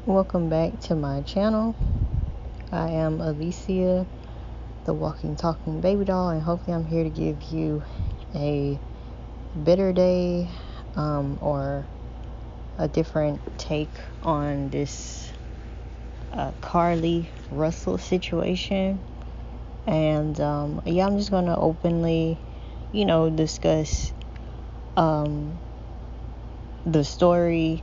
Welcome back to my channel. I am Allicia, the walking, talking baby doll, and hopefully I'm here to give you a better day or a different take on this Carlee Russel situation. And yeah, I'm just going to openly, discuss the story,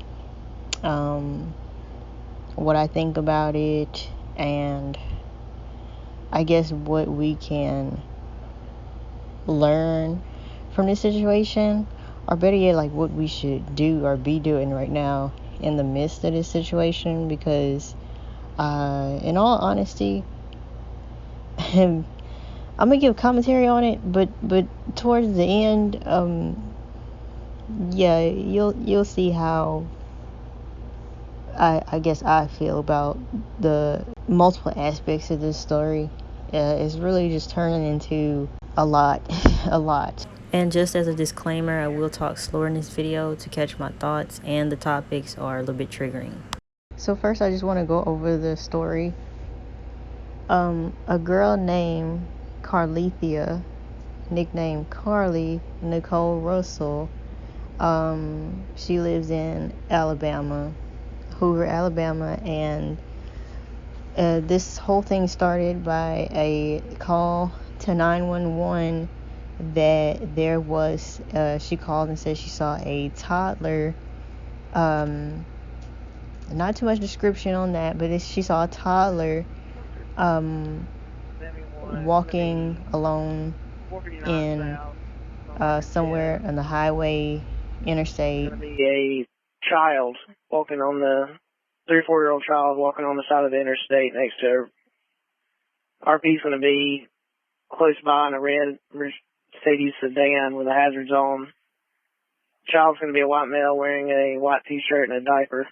what I think about it, and I guess what we can learn from this situation, or better yet, like what we should do or be doing right now in the midst of this situation. Because in all honesty, I'm gonna give commentary on it, but towards the end, yeah, you'll see how I guess I feel about the multiple aspects of this story. It's really just turning into a lot. A lot. And just as a disclaimer, I will talk slower in this video to catch my thoughts, and the topics are a little bit triggering. So first, I just want to go over the story. A girl named Carlethia, nicknamed Carlee Nicole Russell, she lives in Alabama, Hoover, Alabama, and this whole thing started by a call to 911 that there was, she called and said she saw a toddler, not too much description on that, but she saw a toddler walking alone in somewhere on the highway, interstate. A child walking on the 3 or 4-year-old child walking on the side of the interstate next to her. RP's going to be close by in a red Mercedes sedan with a hazards on. Child's going to be a white male wearing a white t-shirt and a diaper.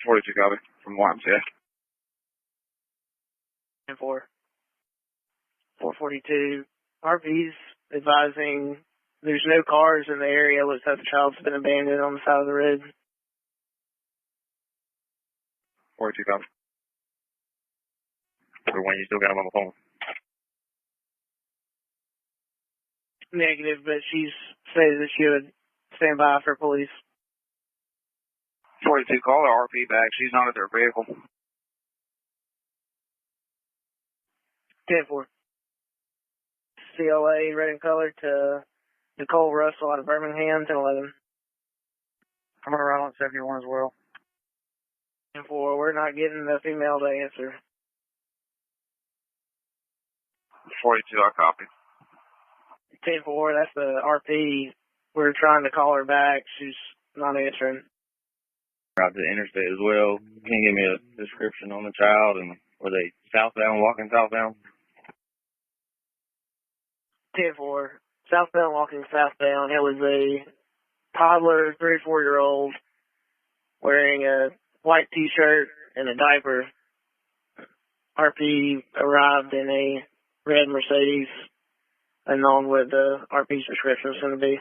42 copy from YMCA. 442. RP's advising there's no cars in the area. Looks like the child's been abandoned on the side of the road. 42 copy. For when you still got him on the phone. Negative, but she's stated that she would stand by for police. 42, call the RP back. She's not at their vehicle. 10-4. CLA, red in color, to Nicole Russell out of Birmingham, 10-11. I'm going to run on 71 as well. 10-4, we're not getting the female to answer. 42, I copy. 10-4, that's the RP. We're trying to call her back. She's not answering. Out to the interstate as well. Can you give me a description on the child, and were they southbound, walking southbound? 10-4, southbound, walking southbound. It was a toddler, 3 or 4-year-old, wearing a white t-shirt and a diaper. RP arrived in a red Mercedes, unknown what the RP's description is going to be.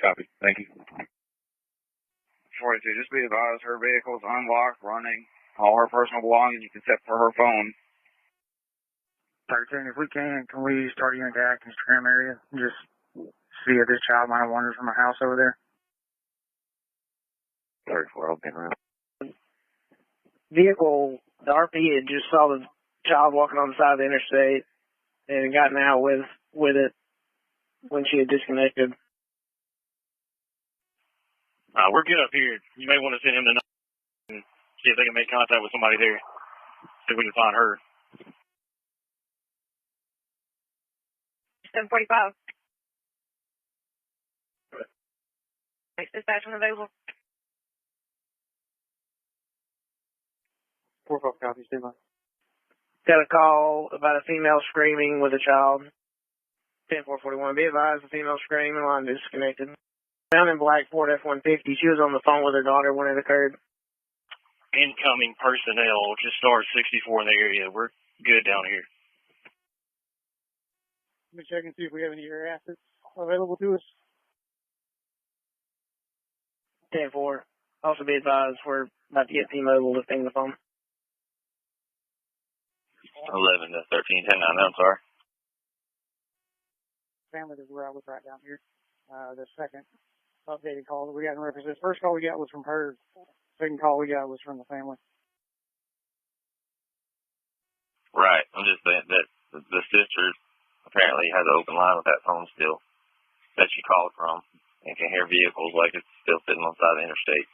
Copy. Thank you. 42, just be advised her vehicle is unlocked, running. All her personal belongings except for her phone. 13, if we can we start a unit to Atkins Trim area? Just see if this child might have wandered from a house over there. 34, I'll be around. Vehicle, the RP had just saw the child walking on the side of the interstate and had gotten out with it when she had disconnected. We're good up here. You may want to send him to and see if they can make contact with somebody there. See if we can find her. 745. Is dispatch unavailable? 4-5 copy, stand by. Got a call about a female screaming with a child. 10-441. Be advised, the female screaming line disconnected. Found in black Ford F-150. She was on the phone with her daughter when it occurred. Incoming personnel, just star 64 in the area. We're good down here. Let me check and see if we have any air assets available to us. 10-4. Also be advised, we're about to get T-Mobile to ping the phone. 11 to 13, 10, 9, I'm sorry. Family that we're out with right down here. The second updated call that we got in reference. The first call we got was from her. Second call we got was from the family. Right. I'm just saying that the sister apparently has an open line with that phone still that she called from and can hear vehicles like it's still sitting on the side of the interstate.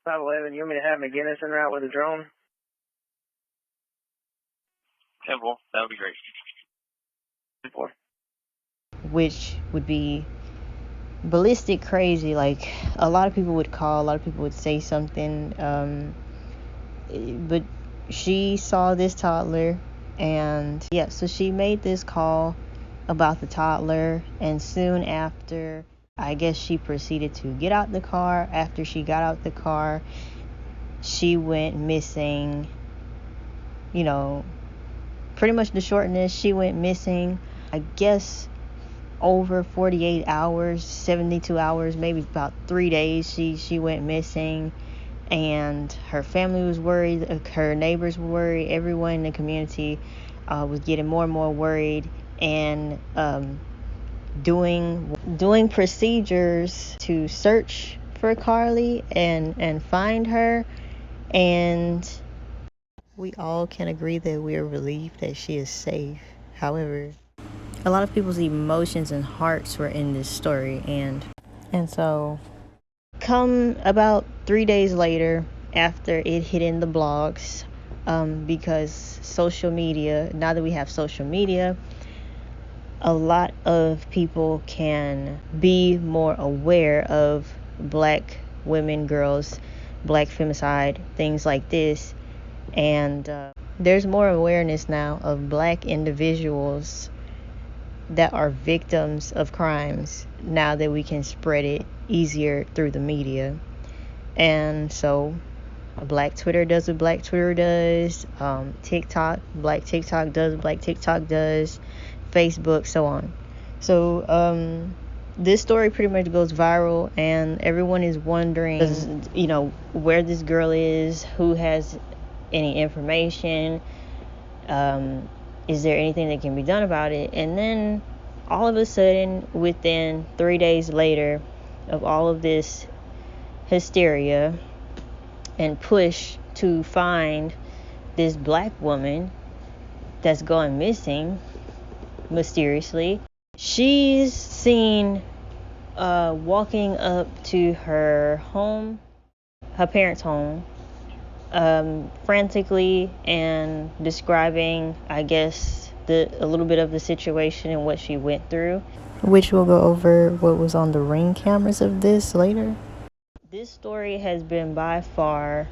511, you want me to have McGinnis en route with a drone? 10-4, that would be great. 10-4. Which would be ballistic crazy. Like, a lot of people would call, a lot of people would say something, but she saw this toddler, and yeah, so she made this call about the toddler, and soon after, I guess she proceeded to get out the car. After she got out the car, she went missing. You know, pretty much the shortness, she went missing, I guess, over 48 hours, 72 hours, maybe about 3 days. She went missing, and her family was worried, her neighbors were worried, everyone in the community was getting more and more worried, and doing procedures to search for Carlee and find her. And we all can agree that we are relieved that she is safe. However, a lot of people's emotions and hearts were in this story, and so come about 3 days later, after it hit in the blogs, because social media, now that we have social media, a lot of people can be more aware of black women, girls, black femicide, things like this. And there's more awareness now of black individuals that are victims of crimes now that we can spread it easier through the media. And so Black Twitter does what Black Twitter does, TikTok, Black TikTok does what Black TikTok does, Facebook, so on. So this story pretty much goes viral, and everyone is wondering, you know, where this girl is, who has any information, is there anything that can be done about it? And then all of a sudden, within 3 days later of all of this hysteria and push to find this black woman that's gone missing mysteriously, she's seen walking up to her home, her parents' home, frantically, and describing, I guess, a little bit of the situation and what she went through, which we'll go over what was on the Ring cameras of this later. This story has been by far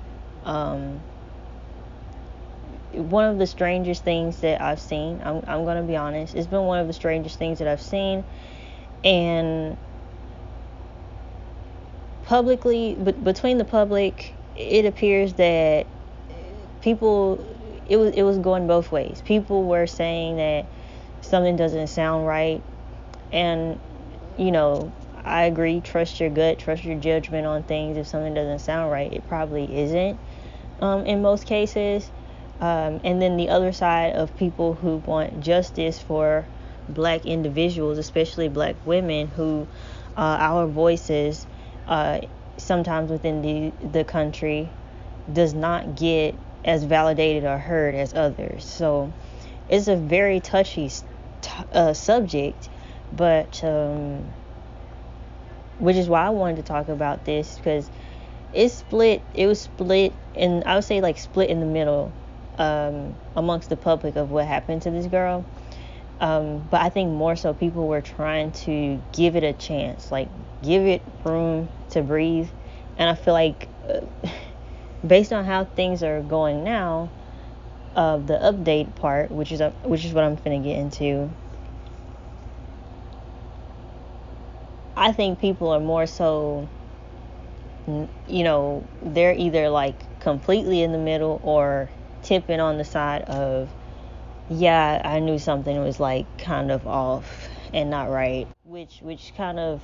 one of the strangest things that I've seen. I'm gonna be honest, it's been one of the strangest things that I've seen. And publicly, but between the public, it appears that people, it was going both ways. People were saying that something doesn't sound right, and you know, I agree, trust your gut, trust your judgment on things. If something doesn't sound right, it probably isn't, in most cases. And then the other side of people who want justice for black individuals, especially black women, who our voices sometimes within the country does not get as validated or heard as others. So it's a very touchy subject, but which is why I wanted to talk about this, because it was split, and I would say like split in the middle amongst the public of what happened to this girl. But I think more so people were trying to give it a chance, like give it room to breathe. And I feel like based on how things are going now, the update part, which is what I'm finna get into, I think people are more so, you know, they're either like completely in the middle or tipping on the side of, yeah, I knew something was like kind of off and not right, which kind of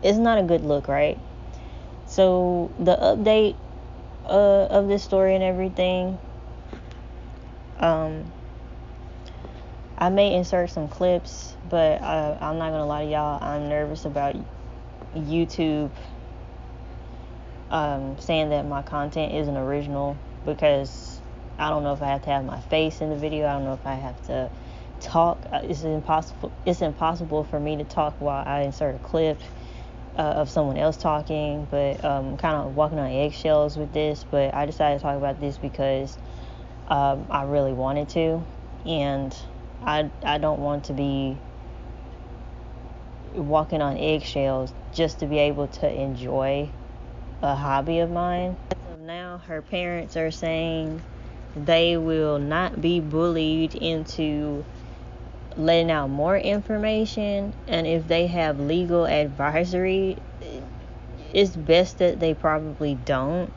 it's not a good look, right? So the update of this story and everything, I may insert some clips, but I'm not gonna lie to y'all, I'm nervous about YouTube saying that my content isn't original, because I don't know if I have to have my face in the video. I don't know if I have to talk. It's impossible for me to talk while I insert a clip of someone else talking, but kind of walking on eggshells with this. But I decided to talk about this because I really wanted to, and I don't want to be walking on eggshells just to be able to enjoy a hobby of mine. So now her parents are saying they will not be bullied into letting out more information, and if they have legal advisory, it's best that they probably don't.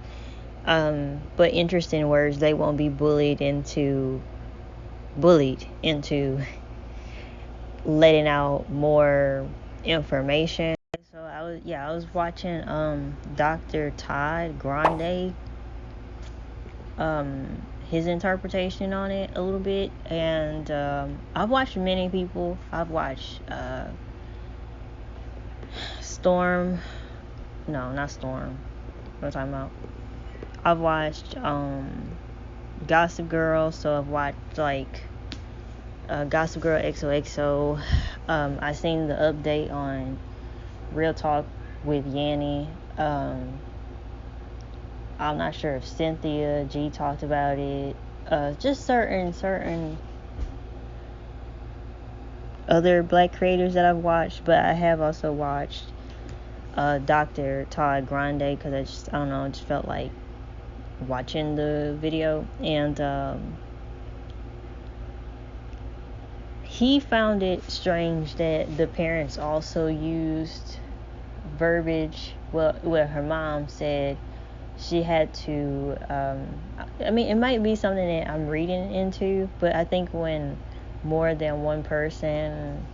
But interesting words, they won't be bullied into letting out more information. So I was watching Dr. Todd Grande, his interpretation on it a little bit, and I've watched many people. I've watched Storm, no, not Storm, what am I talking about? I've watched Gossip Girl, so I've watched like Gossip Girl XOXO. I seen the update on Real Talk with Yanni. I'm not sure if Cynthia G talked about it. Just certain other black creators that I've watched, but I have also watched Dr. Todd Grande, because I don't know, I just felt like watching the video, and he found it strange that the parents also used verbiage. Well, her mom said she had to, I mean, it might be something that I'm reading into, but I think when more than one person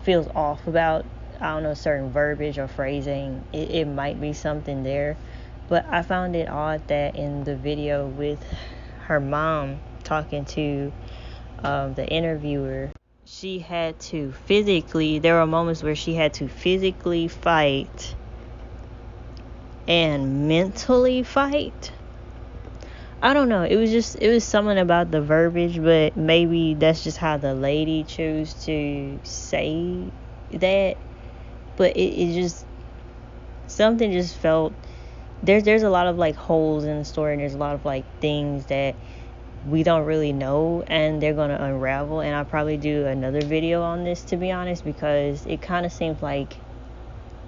feels off about, I don't know, certain verbiage or phrasing, it might be something there. But I found it odd that in the video with her mom talking to the interviewer, there were moments where she had to physically fight and mentally fight. I don't know, it was something about the verbiage, but maybe that's just how the lady chose to say that. But it just, something just felt, there's a lot of like holes in the story, and there's a lot of like things that we don't really know, and they're gonna unravel. And I'll probably do another video on this, to be honest, because it kind of seems like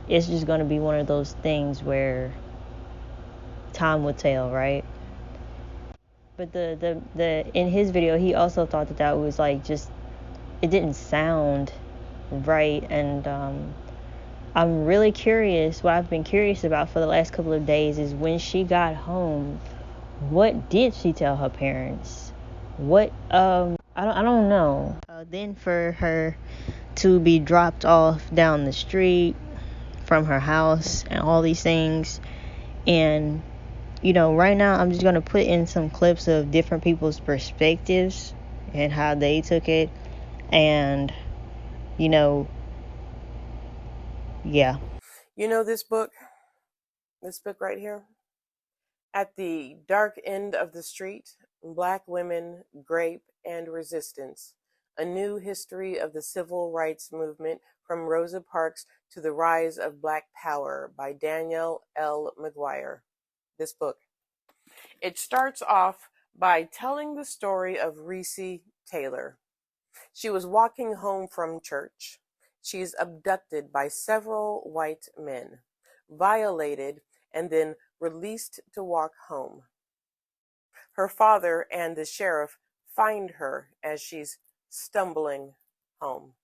it's just gonna be one of those things where time will tell, right? But the in his video, he also thought that was like, just, it didn't sound right. And I'm really curious. What I've been curious about for the last couple of days is, when she got home, what did she tell her parents? What I don't know. Then for her to be dropped off down the street from her house and all these things, and right now I'm just gonna put in some clips of different people's perspectives and how they took it, and yeah. This book right here? At the Dark End of the Street, Black Women, Grape, and Resistance. A New History of the Civil Rights Movement from Rosa Parks to the Rise of Black Power by Danielle L. McGuire. This book. It starts off by telling the story of Reese Taylor. She was walking home from church. She is abducted by several white men, violated, and then released to walk home. Her father and the sheriff find her as she's stumbling home.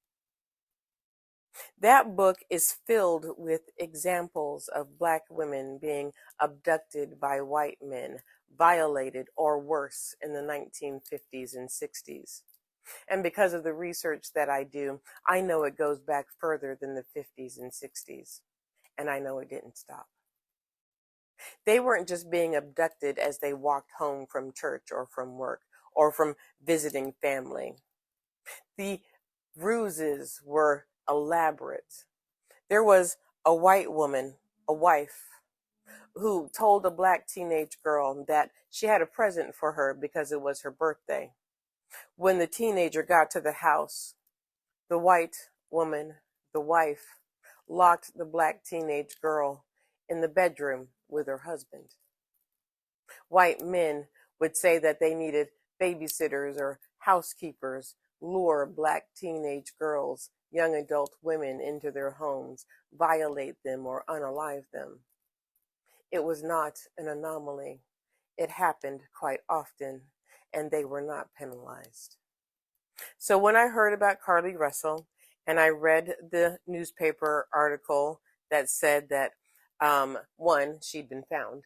That book is filled with examples of Black women being abducted by white men, violated, or worse in the 1950s and 60s. And because of the research that I do, I know it goes back further than the 50s and 60s. And I know it didn't stop. They weren't just being abducted as they walked home from church or from work or from visiting family. The ruses were elaborate. There was a white woman, a wife, who told a black teenage girl that she had a present for her because it was her birthday. When the teenager got to the house, the white woman, the wife, locked the black teenage girl in the bedroom with her husband. White men would say that they needed babysitters or housekeepers, lure black teenage girls, young adult women into their homes, violate them or unalive them. It was not an anomaly. It happened quite often, and they were not penalized. So when I heard about Carlee Russel, and I read the newspaper article that said that, one, she'd been found,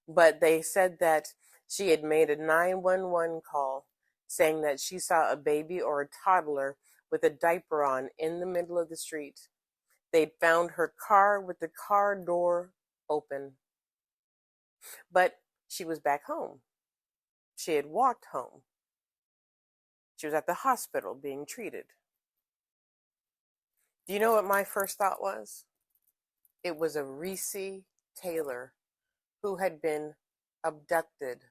but they said that she had made a 911 call saying that she saw a baby or a toddler with a diaper on in the middle of the street. They'd found her car with the car door open, but she was back home. She had walked home. She was at the hospital being treated. Do you know what my first thought was? It was a Reese Taylor who had been abducted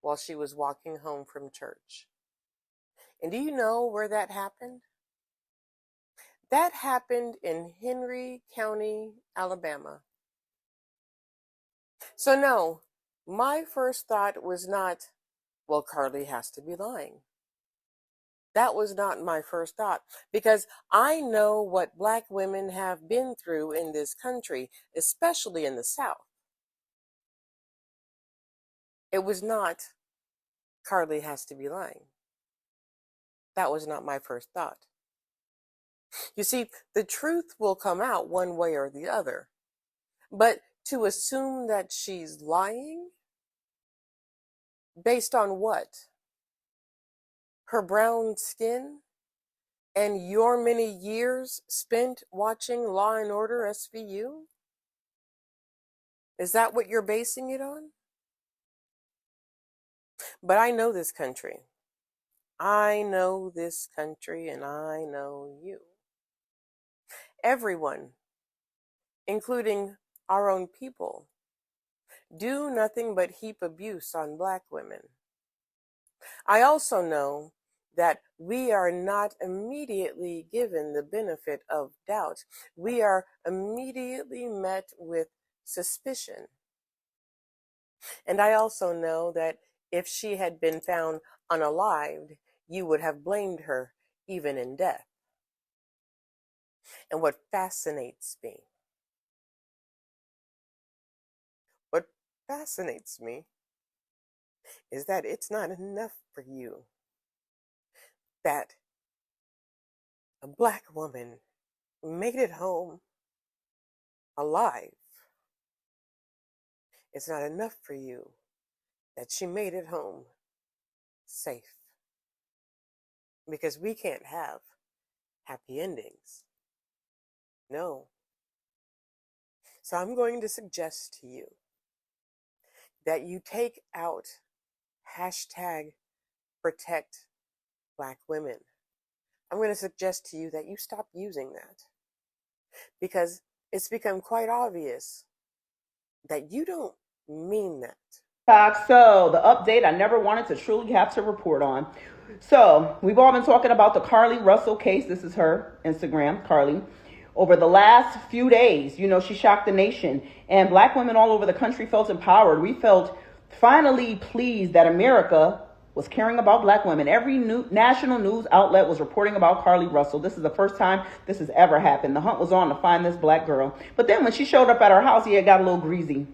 while she was walking home from church. And do you know where that happened? That happened in Henry County, Alabama. So no, my first thought was not, well, Carlee has to be lying. That was not my first thought, because I know what Black women have been through in this country, especially in the South. It was not, Carlee has to be lying. That was not my first thought. You see, the truth will come out one way or the other. But to assume that she's lying, based on what? Her brown skin and your many years spent watching Law and Order SVU? Is that what you're basing it on? But I know this country. I know this country, and I know you. Everyone, including our own people, do nothing but heap abuse on Black women. I also know that we are not immediately given the benefit of doubt. We are immediately met with suspicion. And I also know that if she had been found unalived, you would have blamed her even in death. And what fascinates me is that it's not enough for you that a Black woman made it home alive. It's not enough for you that she made it home safe. Because we can't have happy endings. No. So I'm going to suggest to you that you take out hashtag protect Black women. I'm going to suggest to you that you stop using that, because it's become quite obvious that you don't mean that. So the update I never wanted to truly have to report on. So we've all been talking about the Carlee Russel case. This is her Instagram, Carlee. Over the last few days, you know, she shocked the nation, and Black women all over the country felt empowered. We felt finally pleased that America was caring about Black women. Every national news outlet was reporting about Carlee Russel. This is the first time this has ever happened. The hunt was on to find this Black girl. But then when she showed up at her house, it got a little greasy.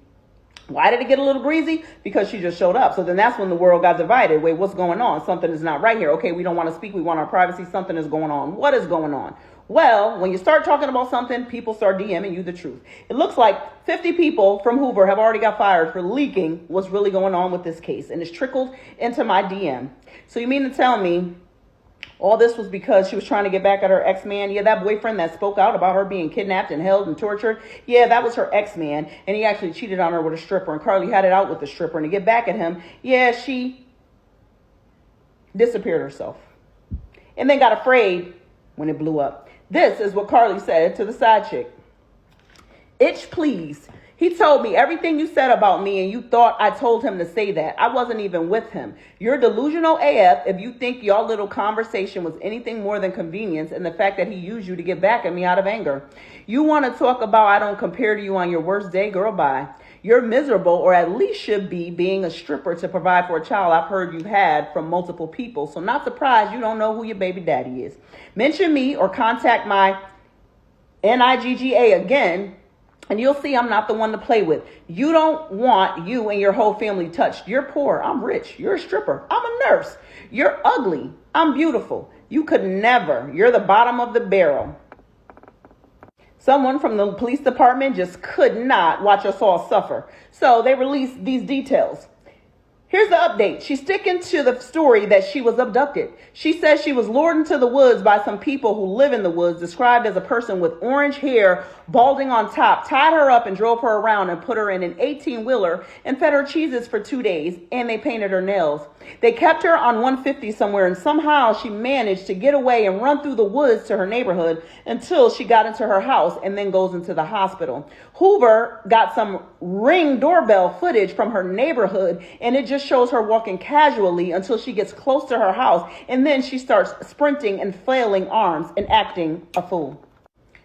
Why did it get a little greasy? Because she just showed up. So then that's when the world got divided. Wait, what's going on? Something is not right here. Okay, we don't want to speak. We want our privacy. Something is going on. What is going on? Well, when you start talking about something, people start DMing you the truth. It looks like 50 people from Hoover have already got fired for leaking what's really going on with this case. And it's trickled into my DM. So you mean to tell me All this was because she was trying to get back at her ex-man. Yeah, that boyfriend that spoke out about her being kidnapped and held and tortured. Yeah, that was her ex-man. And he actually cheated on her with a stripper. And Carlee had it out with the stripper. And to get back at him, yeah, she disappeared herself. And then got afraid when it blew up. This is what Carlee said to the side chick. Itch, please. He told me everything you said about me and you thought I told him to say that. I wasn't even with him. You're delusional AF if you think your little conversation was anything more than convenience and the fact that he used you to get back at me out of anger. You want to talk about I don't compare to you on your worst day? Girl, bye. You're miserable, or at least should be, being a stripper to provide for a child I've heard you've had from multiple people. So not surprised you don't know who your baby daddy is. Mention me or contact my NIGGA again, and you'll see I'm not the one to play with. You don't want you and your whole family touched. You're poor. I'm rich. You're a stripper. I'm a nurse. You're ugly. I'm beautiful. You could never. You're the bottom of the barrel. Someone from the police department just could not watch us all suffer. So they released these details. Here's the update. She's sticking to the story that she was abducted. She says she was lured into the woods by some people who live in the woods, described as a person with orange hair, balding on top, tied her up and drove her around and put her in an 18-wheeler and fed her cheeses for 2 days, and they painted her nails. They kept her on 150 somewhere, and somehow she managed to get away and run through the woods to her neighborhood until she got into her house and then goes into the hospital. Hoover got some Ring doorbell footage from her neighborhood, and it just shows her walking casually until she gets close to her house, and then she starts sprinting and flailing arms and acting a fool.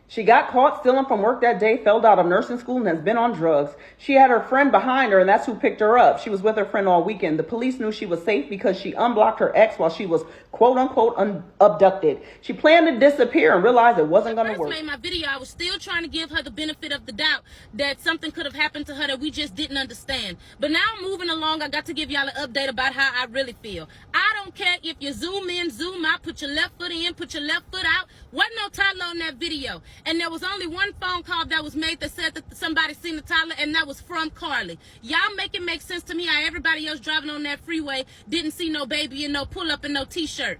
She got caught stealing from work that day, failed out of nursing school, and has been on drugs. She had her friend behind her, and that's who picked her up. She was with her friend all weekend. The police knew she was safe because she unblocked her ex while she was quote-unquote abducted. She planned to disappear and realized it wasn't going to work. When I made my video, I was still trying to give her the benefit of the doubt that something could have happened to her that we just didn't understand. But now I'm moving along. I got to give y'all an update about how I really feel. I don't care if you zoom in, zoom out, put your left foot in, put your left foot out. Wasn't no toddler on that video. And there was only one phone call that was made that said that somebody seen the toddler, and that was from Carlee. Y'all make it make sense to me how everybody else driving on that freeway didn't see no baby and no pull-up and no t-shirt.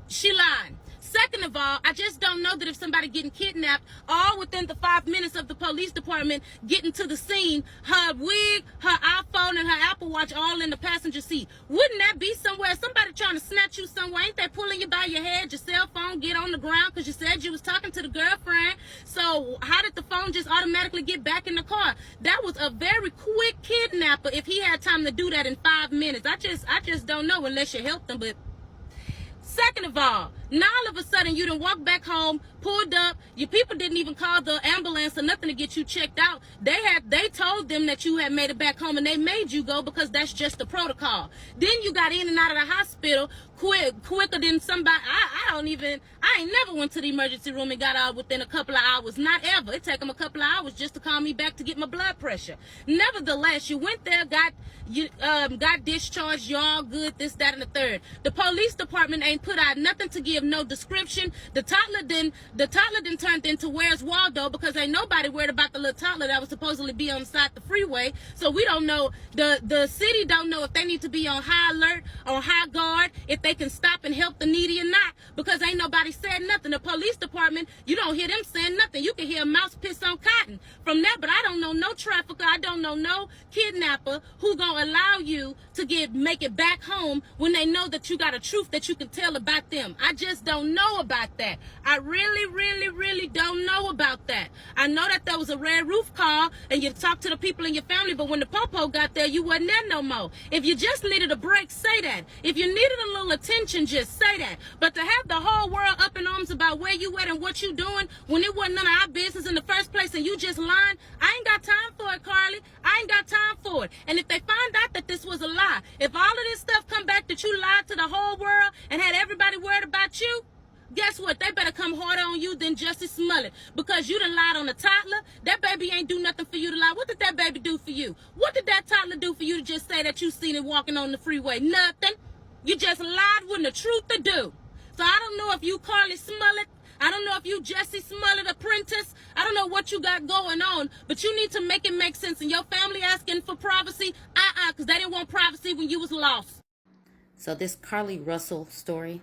She lied. Second of all, I just don't know that if somebody getting kidnapped, all within the 5 minutes of the police department getting to the scene, her wig, her iPhone, and her Apple Watch all in the passenger seat. Wouldn't that be somewhere? Somebody trying to snatch you somewhere. Ain't they pulling you by your head, your cell phone, get on the ground because you said you was talking to the girlfriend? So how did the phone just automatically get back in the car? That was a very quick kidnapper if he had time to do that in 5 minutes. I just don't know unless you help them, but... Second of all, now all of a sudden you done walk back home, pulled up, your people didn't even call the ambulance or nothing to get you checked out. They told them that you had made it back home and they made you go because that's just the protocol. Then you got in and out of the hospital quicker than somebody. I ain't never went to the emergency room and got out within a couple of hours. Not ever. It took them a couple of hours just to call me back to get my blood pressure. Nevertheless, you went there, got discharged, you all good, this, that, and the third. The police department ain't put out nothing to give no description. The toddler then turned into Where's Waldo because ain't nobody worried about the little toddler that was supposedly be on the side of the freeway. So we don't know, the city don't know if they need to be on high alert, on high guard, if they can stop and help the needy or not, because ain't nobody said nothing. The police department, you don't hear them saying nothing. You can hear a mouse piss on cotton from that, but I don't know no trafficker, I don't know no kidnapper who gonna allow you to make it back home when they know that you got a truth that you can tell about them. I just don't know about that. I really, really, really don't know about that. I know that there was a red roof call and you talked to the people in your family, but when the popo got there, you wasn't there no more. If you just needed a break, say that. If you needed a little attention, just say that. But to have the whole world up in arms about where you at and what you doing when it wasn't none of our business in the first place and you just lying, I ain't got time for it, Carlee. I ain't got time for it. And if they find out that this was a lie, if all of this stuff come back that you lied to the whole world and had everybody worried about you, guess what? They better come harder on you than Justice Smollett because you done lied on a toddler. That baby ain't do nothing for you to lie. What did that baby do for you? What did that toddler do for you to just say that you seen it walking on the freeway? Nothing. You just lied when the truth to do. So I don't know if you Carlee Smollett. I don't know if you Jesse Smollett apprentice. I don't know what you got going on, but you need to make it make sense. And your family asking for privacy, because they didn't want privacy when you was lost. So this Carlee Russell story,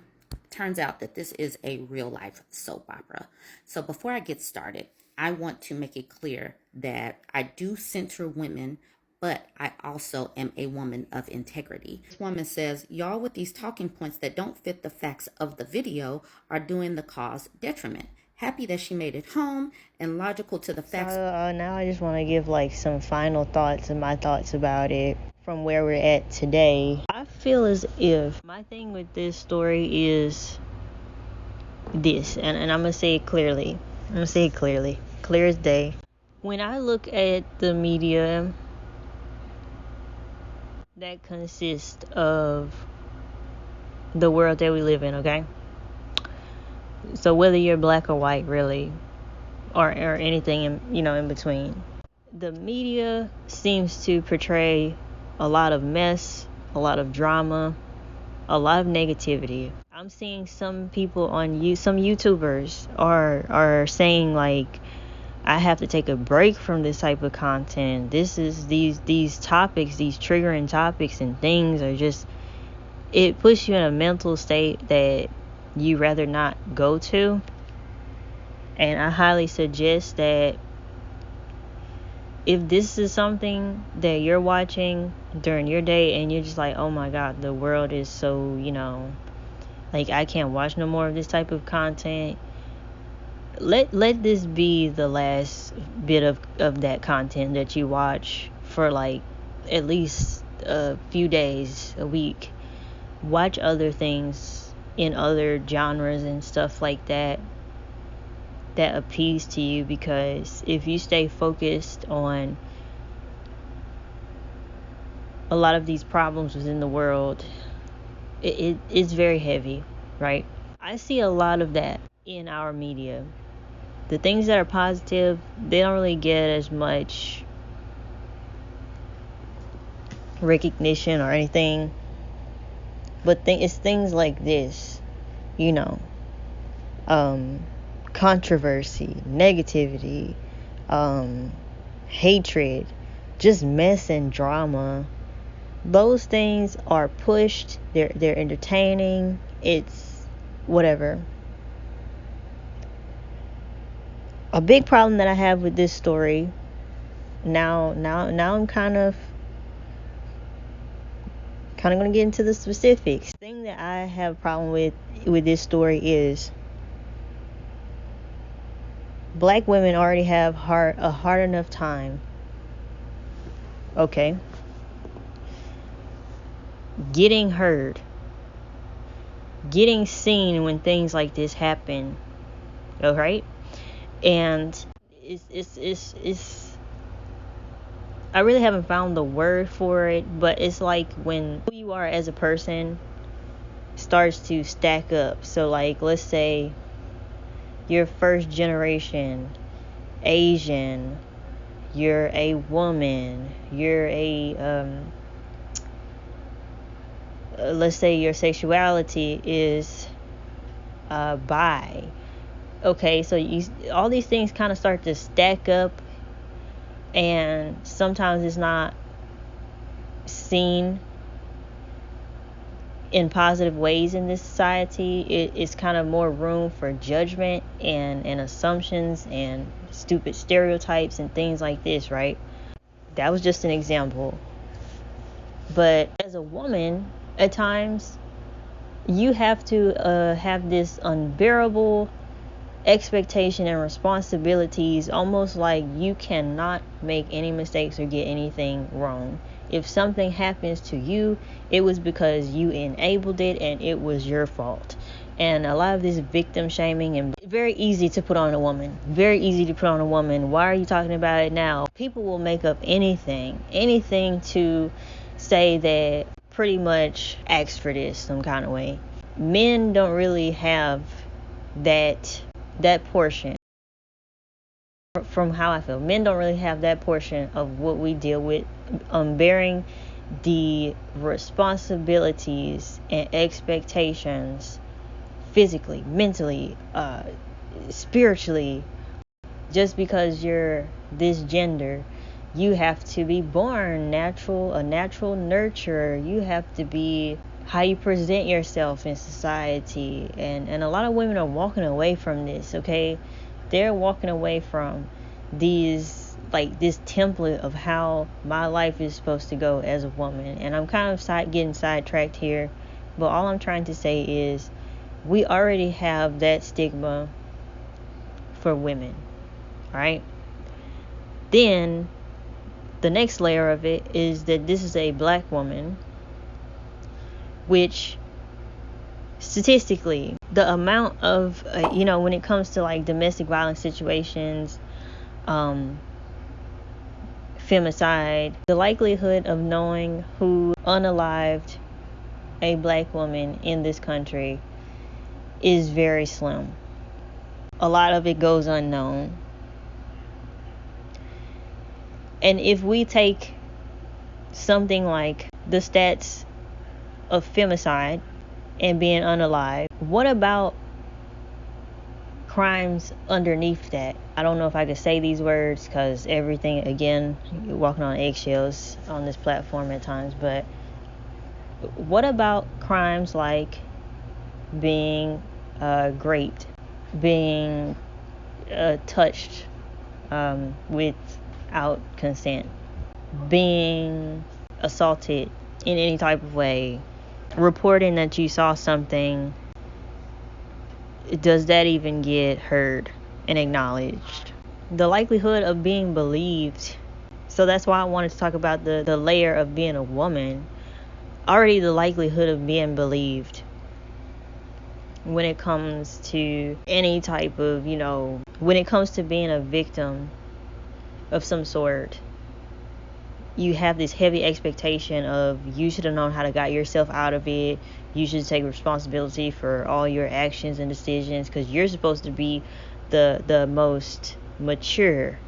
turns out that this is a real life soap opera. So before I get started, I want to make it clear that I do center women, but I also am a woman of integrity. This woman says, y'all with these talking points that don't fit the facts of the video are doing the cause detriment. Happy that she made it home and logical to the facts. Now I just want to give like some final thoughts and my thoughts about it from where we're at today. I feel as if my thing with this story is this, and I'm going to say it clearly. Clear as day. When I look at the media that consists of the world that we live in, okay? So whether you're black or white, really, or anything in between, the media seems to portray a lot of mess, a lot of drama, a lot of negativity. I'm seeing some people some YouTubers are saying like, I have to take a break from this type of content. This is these topics, these triggering topics and things are just, it puts you in a mental state that you rather not go to. And I highly suggest that if this is something that you're watching during your day and you're just like, oh my God, the world is so, like I can't watch no more of this type of content, let this be the last bit of that content that you watch for like at least a few days, a week. Watch other things in other genres and stuff like that appease to you, because if you stay focused on a lot of these problems within the world, it's very heavy, right? I see a lot of that in our media. The things that are positive, they don't really get as much recognition or anything, but it's things like this, controversy, negativity, hatred, just mess and drama. Those things are pushed, they're entertaining, it's whatever. A big problem that I have with this story, now I'm kind of going to get into the specifics. The thing that I have a problem with this story is black women already have a hard enough time, okay, getting heard, getting seen when things like this happen, alright? And it's I really haven't found the word for it, but it's like when who you are as a person starts to stack up. So like, let's say you're first generation Asian, you're a woman, you're a let's say your sexuality is bi. Okay, so all these things kind of start to stack up, and sometimes it's not seen in positive ways in this society. It's kind of more room for judgment and assumptions and stupid stereotypes and things like this, right? That was just an example. But as a woman, at times, you have to have this unbearable expectation and responsibilities, almost like you cannot make any mistakes or get anything wrong. If something happens to you, it was because you enabled it and it was your fault. And a lot of this victim shaming, and very easy to put on a woman. Why are you talking about it now? People will make up anything to say that pretty much acts for this some kind of way. Men don't really have that portion. From how I feel, men don't really have that portion of what we deal with, bearing the responsibilities and expectations physically, mentally, spiritually. Just because you're this gender, you have to be born a natural nurturer. You have to be how you present yourself in society. And a lot of women are walking away from this, okay? They're walking away from this template of how my life is supposed to go as a woman. And I'm kind of getting sidetracked here, but all I'm trying to say is we already have that stigma for women, right? Then the next layer of it is that this is a black woman, which statistically, the amount of when it comes to like domestic violence situations, femicide, the likelihood of knowing who unalived a black woman in this country is very slim. A lot of it goes unknown. And if we take something like the stats of femicide and being unalive, what about crimes underneath that? I don't know if I could say these words because everything, again, you're walking on eggshells on this platform at times, but what about crimes like being raped, being touched without consent, being assaulted in any type of way, reporting that you saw something? Does that even get heard and acknowledged? The likelihood of being believed. So that's why I wanted to talk about the layer of being a woman. Already the likelihood of being believed when it comes to any type of, when it comes to being a victim of some sort, you have this heavy expectation of you should have known how to get yourself out of it. You should take responsibility for all your actions and decisions because you're supposed to be the most mature,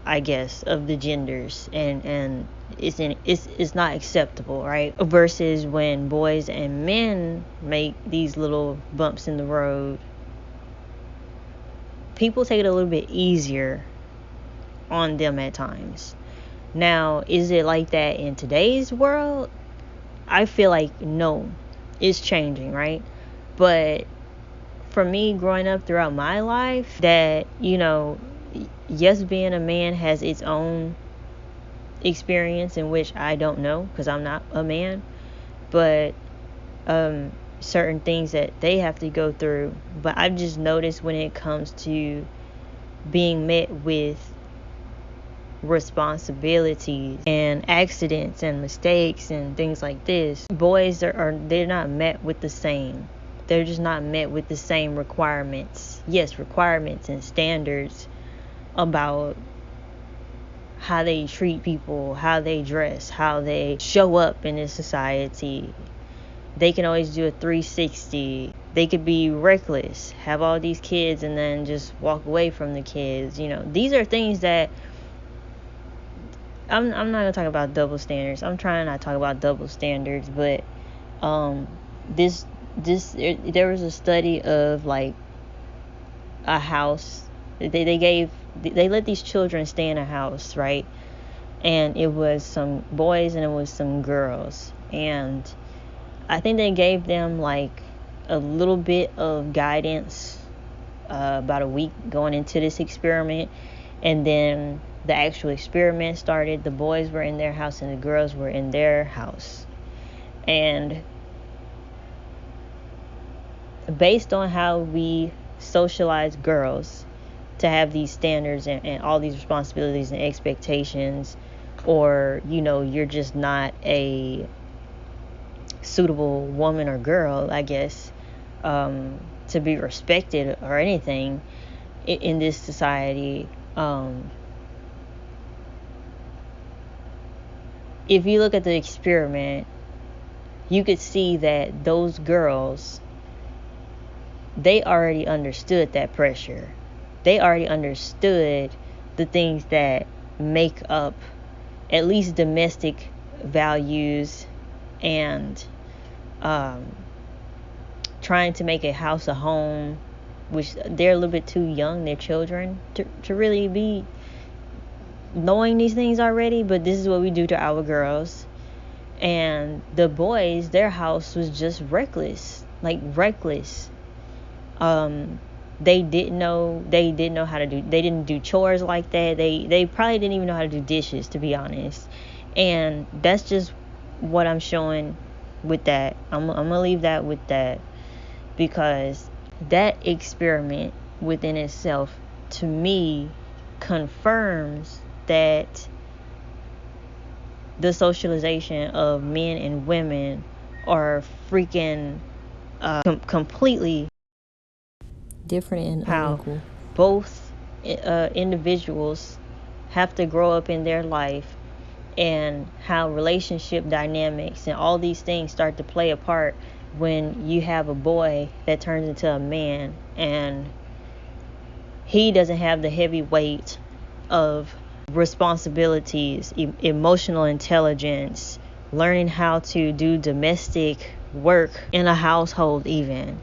I guess, of the genders, and it's not acceptable, right? Versus when boys and men make these little bumps in the road, people take it a little bit easier on them at times. Now, is it like that in today's world? I feel like no, it's changing, right? But for me, growing up throughout my life, that, yes, being a man has its own experience in which I don't know because I'm not a man, but certain things that they have to go through. But I've just noticed when it comes to being met with responsibilities and accidents and mistakes and things like this, boys they're not met with the same. They're just not met with the same requirements. Yes, requirements and standards about how they treat people, how they dress, how they show up in this society. They can always do a 360. They could be reckless, have all these kids, and then just walk away from the kids. These are things that I'm not gonna talk about double standards. I'm trying not to talk about double standards, but there was a study of like a house. They let these children stay in a house, right? And it was some boys and it was some girls, and I think they gave them like a little bit of guidance about a week going into this experiment, and then the actual experiment started. The boys were in their house and the girls were in their house. And based on how we socialize girls to have these standards and all these responsibilities and expectations, or, you're just not a suitable woman or girl, I guess, to be respected or anything in this society. If you look at the experiment, you could see that those girls, they already understood that pressure. They already understood the things that make up at least domestic values and trying to make a house a home, which they're a little bit too young, they're children, to really be knowing these things already. But this is what we do to our girls. And the boys, their house was just reckless. Like, reckless. They didn't know how to do, they didn't do chores like that. They probably didn't even know how to do dishes, to be honest. And that's just what I'm showing with that. I'm gonna leave that with that, because that experiment within itself, to me, confirms that the socialization of men and women are freaking completely different and unequal. Both individuals have to grow up in their life, and how relationship dynamics and all these things start to play a part when you have a boy that turns into a man, and he doesn't have the heavy weight of responsibilities, emotional intelligence, learning how to do domestic work in a household even.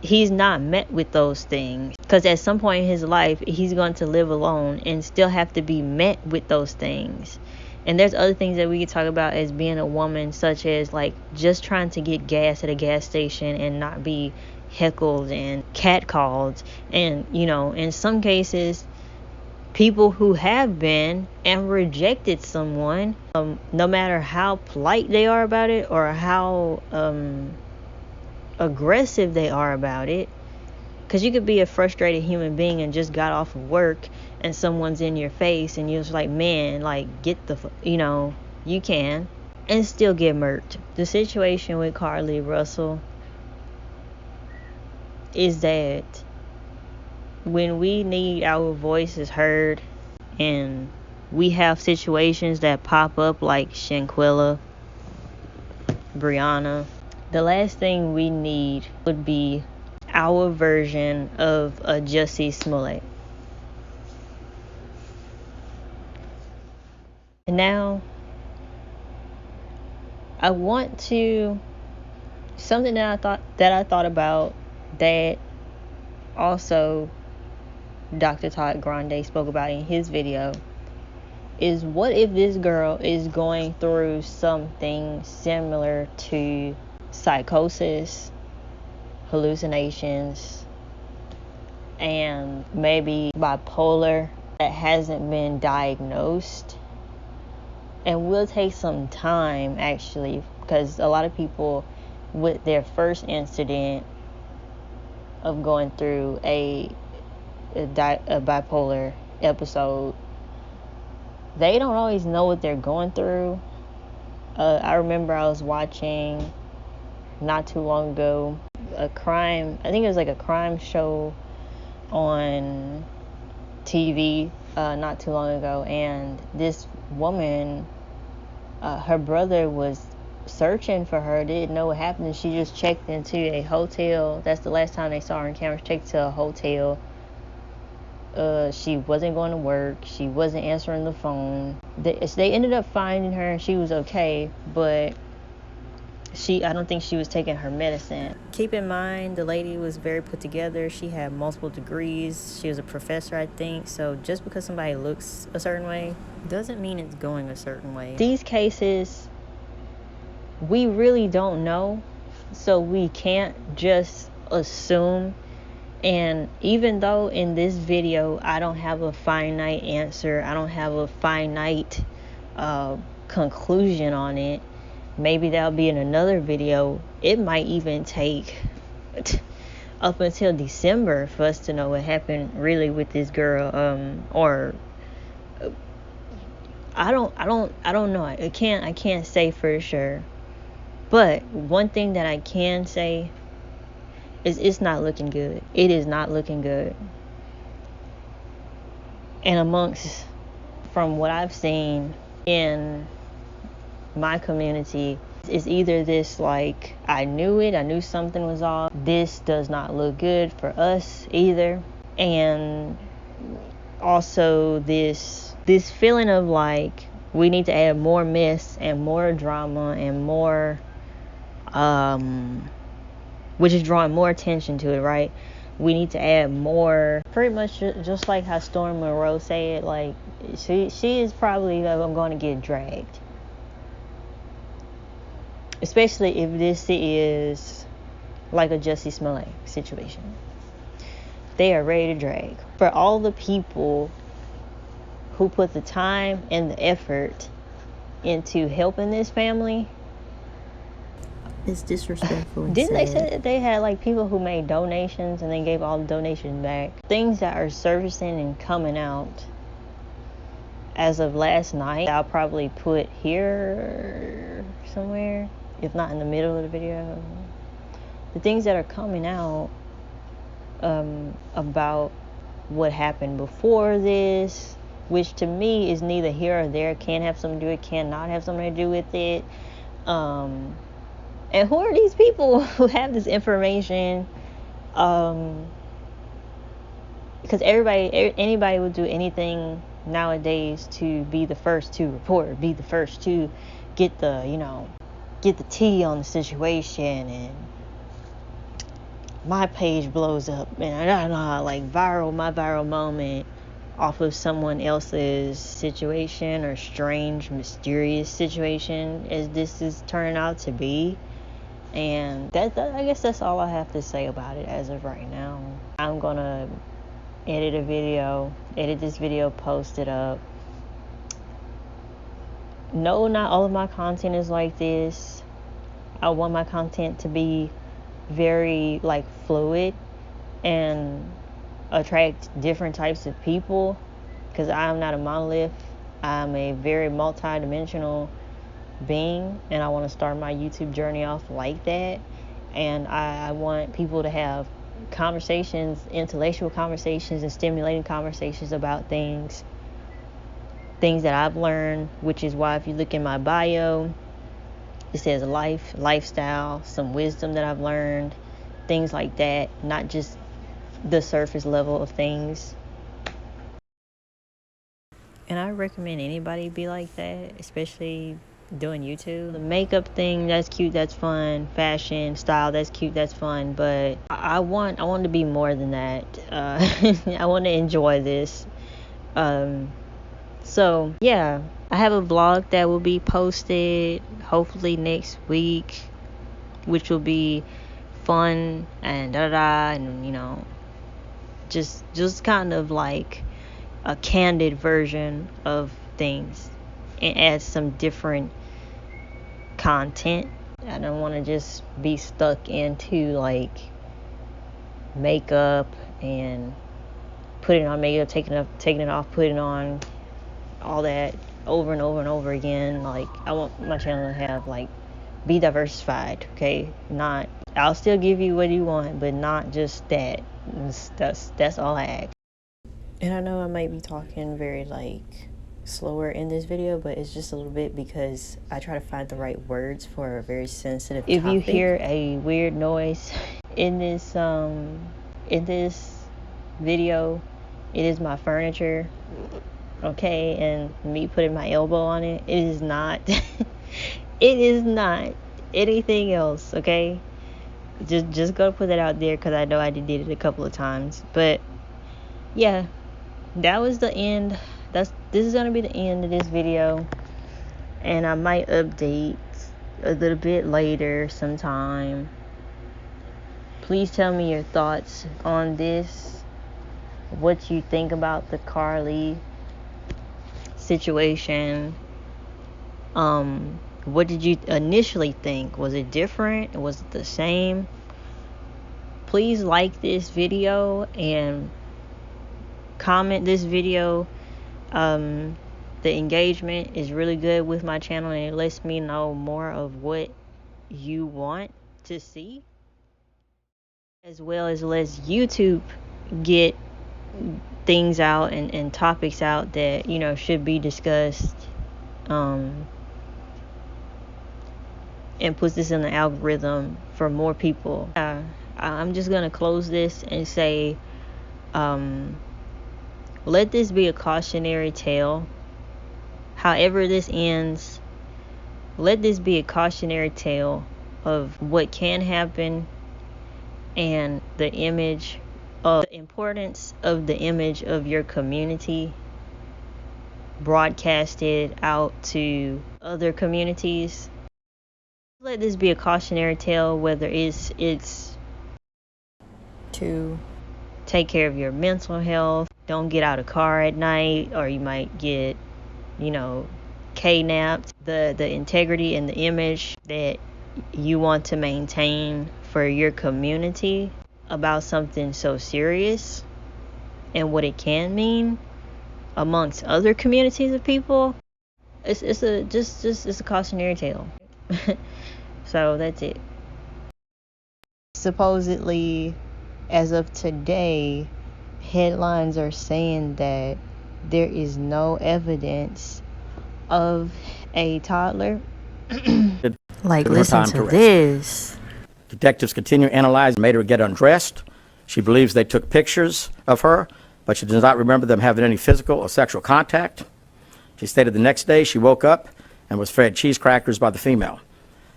He's not met with those things, because at some point in his life he's going to live alone and still have to be met with those things. And there's other things that we could talk about as being a woman, such as like just trying to get gas at a gas station and not be heckled and catcalled. And you know, in some cases, people who have been and rejected someone, no matter how polite they are about it or how aggressive they are about it, because you could be a frustrated human being and just got off of work and someone's in your face and you're just like, man, like, get the you know, you can, and still get murked. The situation with Carlee Russel is that when we need our voices heard and we have situations that pop up like Shanquella, Brianna, the last thing we need would be our version of a Jussie Smollett. And now I want to, something that I thought about that also Dr. Todd Grande spoke about in his video, is what if this girl is going through something similar to psychosis, hallucinations, and maybe bipolar that hasn't been diagnosed, and will take some time actually, because a lot of people with their first incident of going through a bipolar episode, they don't always know what they're going through. I remember I was watching not too long ago I think it was like a crime show on TV not too long ago, and this woman, her brother was searching for her, didn't know what happened, and she just checked into a hotel. That's the last time they saw her on camera. She checked to a hotel. She wasn't going to work, she wasn't answering the phone. They ended up finding her and she was okay, but I don't think she was taking her medicine. Keep in mind, the lady was very put together. She had multiple degrees. She was a professor, I think. So just because somebody looks a certain way doesn't mean it's going a certain way. These cases, we really don't know, so we can't just assume. And even though in this video I don't have a finite answer, I don't have a finite conclusion on it, maybe that'll be in another video. It might even take up until December for us to know what happened really with this girl, or I don't know. I can't say for sure. But one thing that I can say is it's not looking good. It is not looking good. And from what I've seen in my community, it's either this like, I knew something was off, this does not look good for us either, and also this feeling of like we need to add more mess and more drama and more which is drawing more attention to it, right? We need to add more, pretty much just like how Storm Monroe said, like she is probably going to get dragged. especially if this is like a Jussie Smollett situation. They are ready to drag. For all the people who put the time and the effort into helping this family, it's disrespectful and didn't they sad. say that they had like people who made donations and they gave all the donations back? Things that are surfacing and coming out as of last night, I'll probably put here somewhere, if not in the middle of the video. The things that are coming out about what happened before this, which to me is neither here or there, can have something to do with it, cannot have something to do with it. And who are these people who have this information? Because anybody would do anything nowadays to be the first to report, be the first to get the tea on the situation, and my page blows up, and I don't know, like my viral moment off of someone else's situation or strange, mysterious situation as this is turning out to be. And that I guess that's all I have to say about it as of right now. I'm gonna edit this video, post it up. No, not all of my content is like this. I want my content to be very like fluid and attract different types of people, because I'm not a monolith. I'm a very multi-dimensional being, and I want to start my YouTube journey off like that. And I want people to have conversations, intellectual conversations and stimulating conversations about things that I've learned, which is why if you look in my bio, it says lifestyle, some wisdom that I've learned, things like that, not just the surface level of things. And I recommend anybody be like that, especially doing YouTube. The makeup thing, that's cute, that's fun. Fashion, style, that's cute, that's fun. But I want to be more than that. I want to enjoy this. So yeah, I have a vlog that will be posted hopefully next week, which will be fun and and just kind of like a candid version of things, and add some different content. I don't want to just be stuck into like makeup and putting on makeup, taking it off, putting on all that over and over and over again. Like, I want my channel to have like be diversified, okay? Not, I'll still give you what you want, but not just that. That's all I ask. And I know I might be talking very like slower in this video, but it's just a little bit because I try to find the right words for a very sensitive topic. If you hear a weird noise in this video, it is my furniture, okay, and me putting my elbow on it. It is not it is not anything else, okay? Just go put that out there, because I know I did it a couple of times. But yeah, that was the end. This is gonna be the end of this video, and I might update a little bit later sometime. Please tell me your thoughts on this, what you think about the Carlee situation. What did you initially think? Was it different? Was it the same? Please like this video and comment this video. The engagement is really good with my channel, and it lets me know more of what you want to see, as well as lets YouTube get things out and topics out that should be discussed, and puts this in the algorithm for more people. I'm just gonna close this and say, let this be a cautionary tale. However this ends, let this be a cautionary tale of what can happen, and the importance of the image of your community broadcasted out to other communities. Let this be a cautionary tale, whether it's to take care of your mental health. Don't get out of car at night, or you might get, kidnapped. The integrity and the image that you want to maintain for your community about something so serious and what it can mean amongst other communities of people. It's a cautionary tale. So that's it. Supposedly, as of today, headlines are saying that there is no evidence of a toddler. Like, listen to this. Detectives continue to analyze and made her get undressed. She believes they took pictures of her, but she does not remember them having any physical or sexual contact. She stated the next day she woke up and was fed cheese crackers by the female.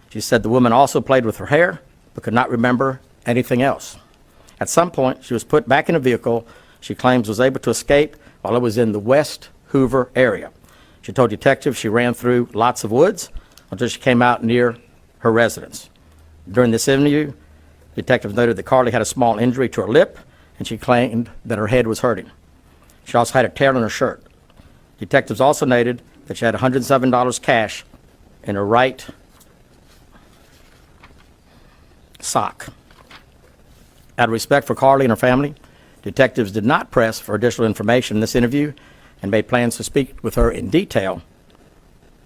She said the woman also played with her hair, but could not remember anything else. At some point, she was put back in a vehicle she claims was able to escape while it was in the West Hoover area. She told detectives she ran through lots of woods until she came out near her residence. During this interview, detectives noted that Carlee had a small injury to her lip, and she claimed that her head was hurting. She also had a tear in her shirt. Detectives also noted that she had $107 cash in her right sock. Out of respect for Carlee and her family, detectives did not press for additional information in this interview and made plans to speak with her in detail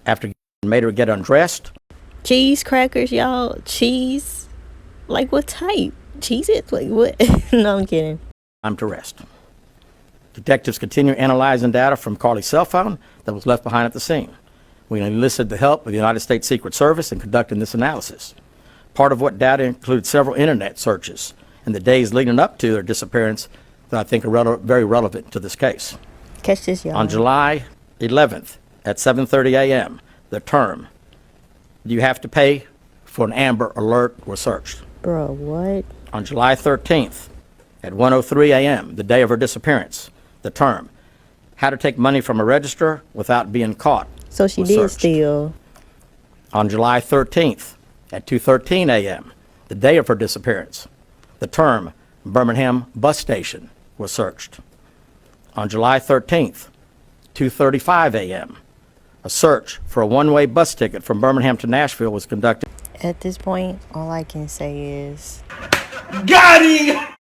after made her get undressed. Cheese crackers, y'all. Cheese. Like, what type? Cheese it? Like, what? No, I'm kidding. Time to rest. Detectives continue analyzing data from Carlee's cell phone that was left behind at the scene. We enlisted the help of the United States Secret Service in conducting this analysis. Part of what data included several internet searches in the days leading up to their disappearance that I think are very relevant to this case. Catch this, y'all. On July 11th at 7:30 a.m., the term, "Do you have to pay for an Amber Alert?" was searched. Bro, what? On July 13th at 1:03 a.m., the day of her disappearance, the term, "How to take money from a register without being caught." So she was did searched. steal. On July 13th at 2:13 a.m., the day of her disappearance, the term Birmingham bus station was searched. On July 13th, 2:35 a.m., a search for a one-way bus ticket from Birmingham to Nashville was conducted. At this point, all I can say is, Got him!